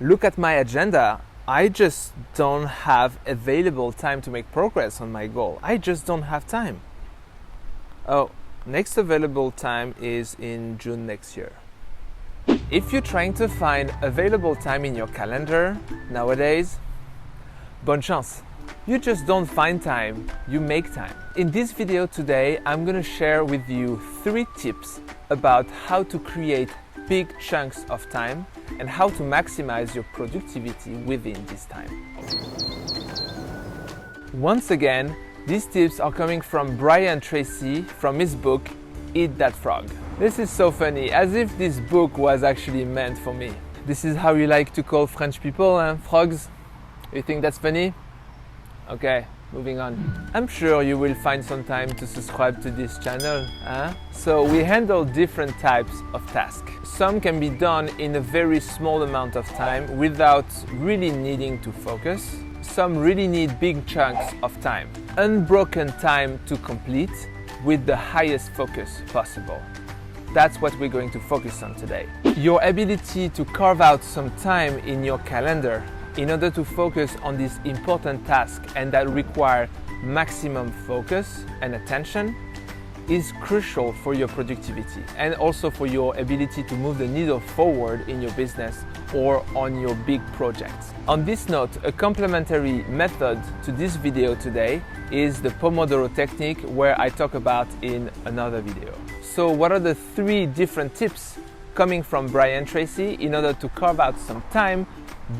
look at my agenda, I just don't have available time to make progress on my goal. I just don't have time. Oh, next available time is in June next year. If you're trying to find available time in your calendar nowadays, bonne chance. You just don't find time, you make time. In this video today, I'm going to share with you 3 tips about how to create big chunks of time and how to maximize your productivity within this time. Once again, these tips are coming from Brian Tracy from his book, Eat That Frog. This is so funny, as if this book was actually meant for me. This is how you like to call French people, frogs? You think that's funny? Okay, moving on. I'm sure you will find some time to subscribe to this channel. So we handle different types of tasks. Some can be done in a very small amount of time without really needing to focus. Some really need big chunks of time. Unbroken time to complete with the highest focus possible. That's what we're going to focus on today. Your ability to carve out some time in your calendar in order to focus on this important task and that require maximum focus and attention is crucial for your productivity and also for your ability to move the needle forward in your business or on your big projects. On this note, a complementary method to this video today is the Pomodoro technique, where I talk about in another video. So what are the 3 different tips coming from Brian Tracy in order to carve out some time,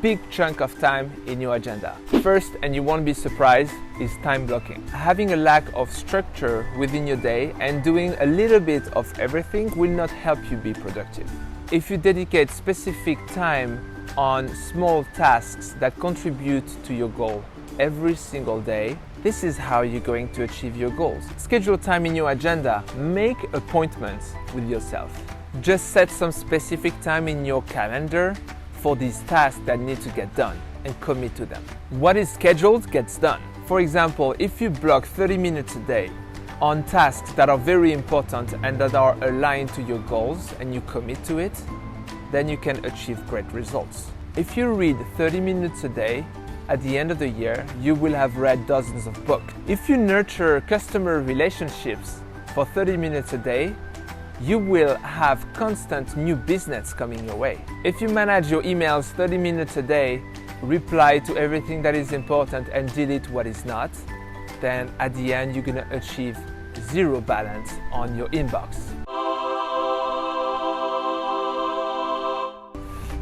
big chunk of time in your agenda? First, and you won't be surprised, is time blocking. Having a lack of structure within your day and doing a little bit of everything will not help you be productive. If you dedicate specific time on small tasks that contribute to your goal every single day, this is how you're going to achieve your goals. Schedule time in your agenda. Make appointments with yourself. Just set some specific time in your calendar for these tasks that need to get done and commit to them. What is scheduled gets done. For example, if you block 30 minutes a day on tasks that are very important and that are aligned to your goals and you commit to it, then you can achieve great results. If you read 30 minutes a day, at the end of the year, you will have read dozens of books. If you nurture customer relationships for 30 minutes a day, you will have constant new business coming your way. If you manage your emails 30 minutes a day, reply to everything that is important and delete what is not, then at the end you're gonna achieve zero balance on your inbox.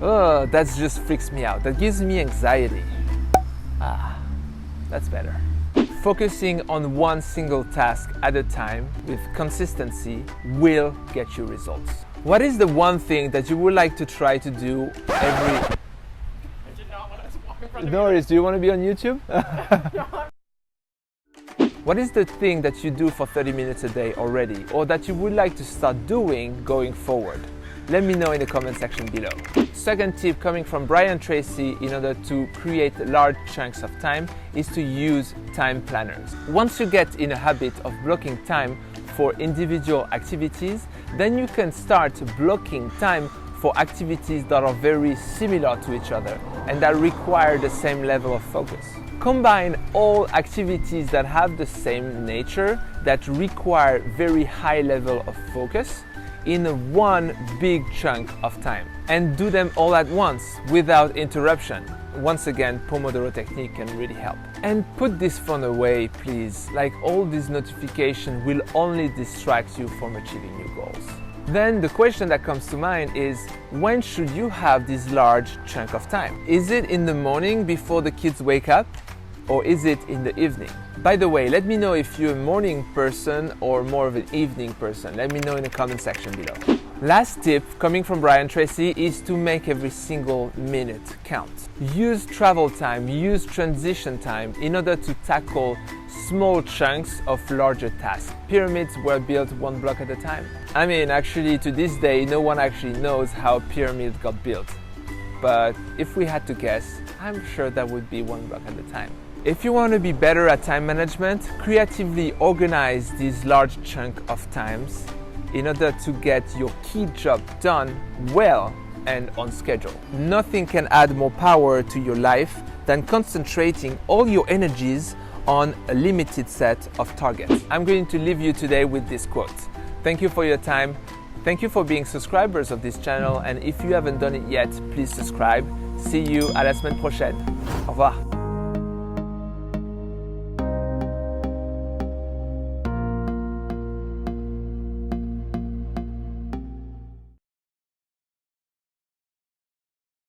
Oh, that just freaks me out. That gives me anxiety. That's better. Focusing on one single task at a time with consistency will get you results. What is the one thing that you would like to try to do every... No worries, do you want to be on YouTube? What is the thing that you do for 30 minutes a day already, or that you would like to start doing going forward? Let me know in the comment section below. Second tip coming from Brian Tracy in order to create large chunks of time is to use time planners. Once you get in a habit of blocking time for individual activities, then you can start blocking time for activities that are very similar to each other and that require the same level of focus. Combine all activities that have the same nature, that require very high level of focus, in one big chunk of time, and do them all at once without interruption. Once again, Pomodoro technique can really help. And put this phone away, please. Like, all these notifications will only distract you from achieving your goals. Then the question that comes to mind is, when should you have this large chunk of time? Is it in the morning before the kids wake up? Or is it in the evening? By the way, let me know if you're a morning person or more of an evening person. Let me know in the comment section below. Last tip coming from Brian Tracy is to make every single minute count. Use travel time, use transition time in order to tackle small chunks of larger tasks. Pyramids were built one block at a time. I mean, actually, to this day, no one actually knows how pyramids got built. But if we had to guess, I'm sure that would be one block at a time. If you want to be better at time management, creatively organize these large chunks of times in order to get your key job done well and on schedule. Nothing can add more power to your life than concentrating all your energies on a limited set of targets. I'm going to leave you today with this quote. Thank you for your time. Thank you for being subscribers of this channel, and if you haven't done it yet, please subscribe. See you à la semaine prochaine. Au revoir.